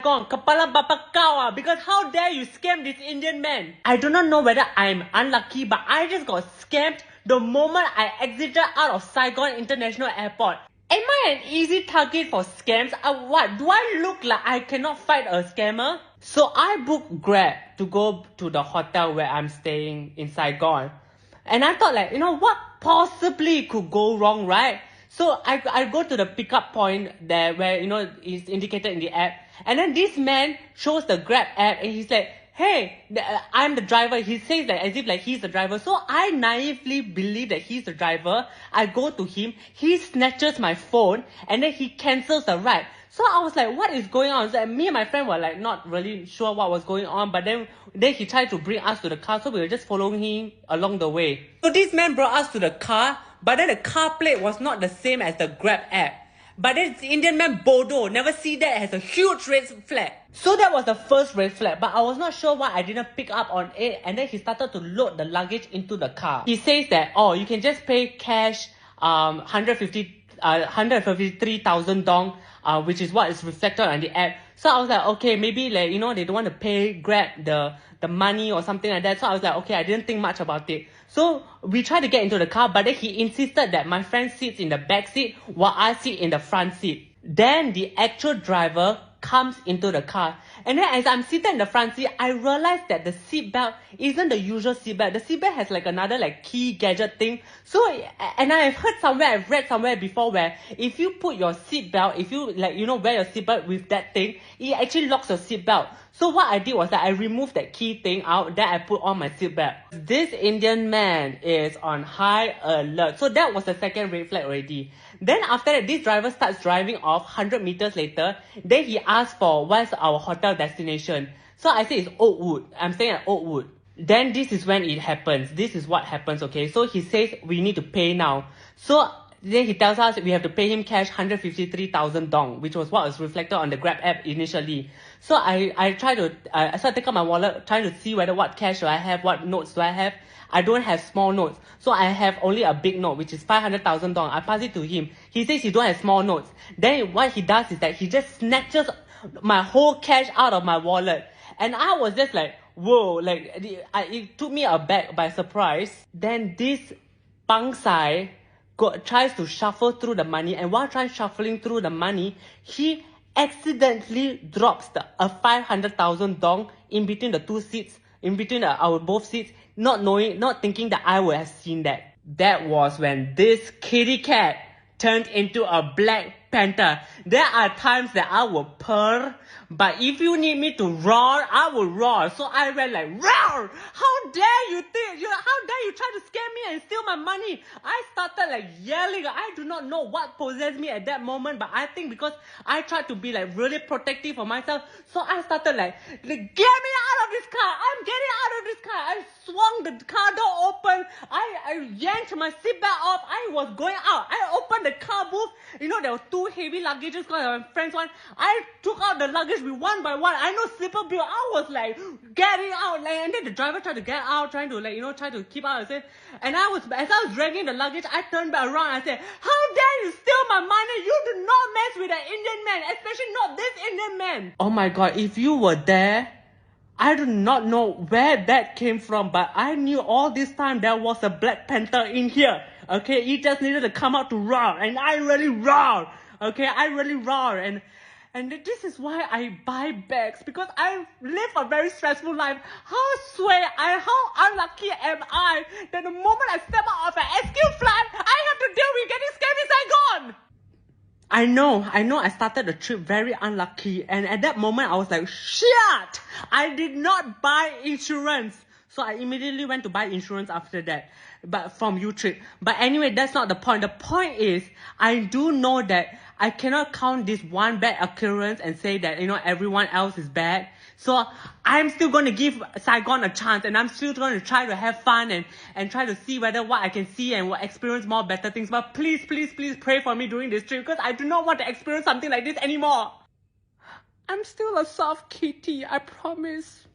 Saigon, Kapala Bapa Kawa, because how dare you scam this Indian man? I do not know whether I'm unlucky, but I just got scammed the moment I exited out of Saigon International Airport. Am I an easy target for scams? What? Do I look like I cannot fight a scammer? So I booked Grab to go to the hotel where I'm staying in Saigon. And I thought like, what possibly could go wrong, right? So I go to the pickup point there where, it's indicated in the app. And then this man shows the Grab app and he's like, hey, I'm the driver. He says that as if like he's the driver. So I naively believe that he's the driver. I go to him. He snatches my phone and then he cancels the ride. So I was like, what is going on? So me and my friend were like not really sure what was going on. But then he tried to bring us to the car. So we were just following him along the way. So this man brought us to the car. But then the car plate was not the same as the Grab app. But then the Indian man Bodo never see that as a huge red flag. So that was the first red flag. But I was not sure why I didn't pick up on it. And then he started to load the luggage into the car. He says that, oh, you can just pay cash 153,000 dong, which is what is reflected on the app. So I was like, okay, maybe like, they don't want to pay Grab the money or something like that. So I was like, okay, I didn't think much about it. So we tried to get into the car, but then he insisted that my friend sits in the back seat while I sit in the front seat. Then the actual driver comes into the car. And then as I'm seated in the front seat, I realized that the seatbelt isn't the usual seatbelt. The seatbelt has like another like key gadget thing. So, and I've read somewhere before where if you put your seatbelt, if you like, wear your seatbelt with that thing, it actually locks your seatbelt. So what I did was that I removed that key thing out, then I put on my seatbelt. This Indian man is on high alert. So that was the second red flag already. Then after that, this driver starts driving off 100 meters later. Then he asked for what's our hotel destination. So I said it's Oakwood. I'm staying at Oakwood. Then this is when it happens. This is what happens, okay? So he says we need to pay now. So then he tells us we have to pay him cash 153,000 dong, which was what was reflected on the Grab app initially. So I started to take out my wallet, trying to see what cash do I have, what notes do I have. I don't have small notes. So I have only a big note, which is 500,000 dong. I pass it to him. He says he don't have small notes. Then what he does is that he just snatches my whole cash out of my wallet. And I was just like, whoa, like it took me aback by surprise. Then this Bangsai tries to shuffle through the money, and while trying shuffling through the money, he accidentally drops a 500,000 dong in between the two seats, in between our both seats, not thinking that I would have seen that. That was when this kitty cat turned into a black panther. There are times that I will purr, but if you need me to roar, I will roar. So I went like, roar! How dare you try to scare me and steal my money? I started like yelling. I do not know what possessed me at that moment, but I think because I tried to be like really protective of myself, so I started like get me out of this car! I'm getting out of this car! I swung the car door open. I yanked my seatbelt off. I was going out. I opened the car booth. There were two heavy luggages because my friend's one. I took out the luggage one by one. I know slipper bill. I was like getting out, and then the driver tried to get out, trying to try to keep out. And as I was dragging the luggage, I turned back around. And I said, "How dare you steal my money? You do not mess with an Indian man, especially not this Indian man." Oh my God! If you were there, I do not know where that came from, but I knew all this time there was a Black Panther in here. Okay, he just needed to come out to roar, and I really roared. Okay, I really roared, and this is why I buy bags, because I live a very stressful life. How unlucky am I that the moment I step out of an SQ flight, I have to deal with getting scammed in Saigon. I know I started the trip very unlucky, and at that moment I was like, shit! I did not buy insurance. So I immediately went to buy insurance after that, but from U-Trip. But anyway, that's not the point. The point is, I do know that I cannot count this one bad occurrence and say that, everyone else is bad. So I'm still going to give Saigon a chance, and I'm still going to try to have fun and try to see what I can see and experience more better things. But please, please, please pray for me during this trip, because I do not want to experience something like this anymore. I'm still a soft kitty, I promise.